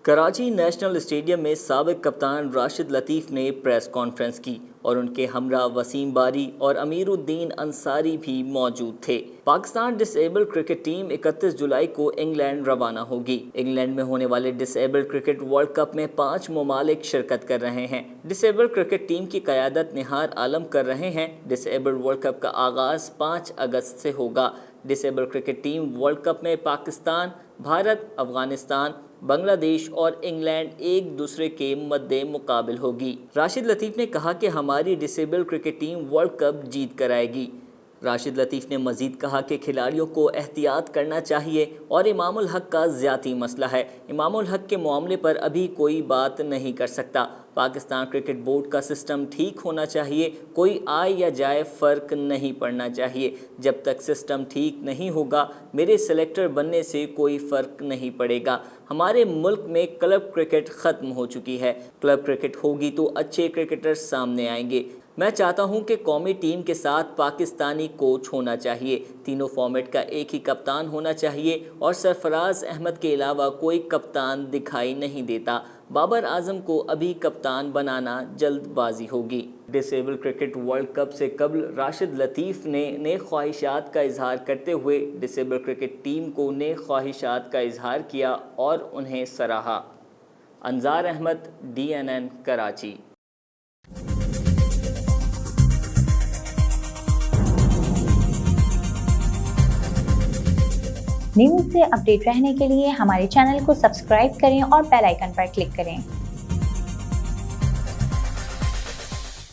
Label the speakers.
Speaker 1: Karachi national stadium में साबिक कप्तान राशिद लतीफ़ ने प्रेस कॉन्फ्रेंस की और उनके हमरा वसीम बारी और अमीरुद्दीन अंसारी भी मौजूद थे। पाकिस्तान डिसेबल्ड क्रिकेट टीम 31 जुलाई को इंग्लैंड रवाना होगी। इंग्लैंड में होने वाले डिसेबल्ड क्रिकेट वर्ल्ड कप में 5 ममालिक शिरकत कर रहे हैं। डिसेबल्ड क्रिकेट टीम की क़यादत निहार आलम कर रहे हैं। डिसेबल्ड वर्ल्ड कप का आगाज़ 5 अगस्त से होगा। Disabled cricket team World cup में पाकिस्तान, भारत, अफगानिस्तान, बांग्लादेश और इंग्लैंड एक दूसरे के मद्दे मुकाबिल होगी। राशिद लतीफ़ ने कहा कि हमारी disabled cricket team World Cup जीत कर आएगी। राशिद लतीफ़ ने मज़ीद कहा कि खिलाड़ियों को एहतियात करना चाहिए और इमामुल हक का ज़्याती मसला है। इमामुल हक के मामले पर अभी कोई बात नहीं कर सकता। पाकिस्तान क्रिकेट बोर्ड का सिस्टम ठीक होना चाहिए। कोई आए या जाए फ़र्क नहीं पड़ना चाहिए। जब तक सिस्टम ठीक नहीं होगा मेरे सेलेक्टर बनने से कोई फ़र्क नहीं पड़ेगा। हमारे मुल्क में क्लब क्रिकेट ख़त्म हो चुकी है। क्लब क्रिकेट होगी तो अच्छे क्रिकेटर सामने आएंगे। मैं चाहता हूं कि कौमी टीम के साथ पाकिस्तानी कोच होना चाहिए। तीनों फॉर्मेट का एक ही कप्तान होना चाहिए और सरफराज अहमद के अलावा कोई कप्तान दिखाई नहीं देता। बाबर आजम को अभी कप्तान बनाना जल्दबाजी होगी। डिसेबल्ड क्रिकेट वर्ल्ड कप से कबल राशिद लतीफ़ ने नेक ख्वाहिशात का इजहार करते हुए डिसेबल्ड क्रिकेट टीम को नेक ख्वाहिशात का इजहार किया और उन्हें सराहा। अंजार अहमद, DNN, कराची।
Speaker 2: न्यूज़ से अपडेट रहने के लिए हमारे चैनल को सब्सक्राइब करें और बेल आइकन पर क्लिक करें।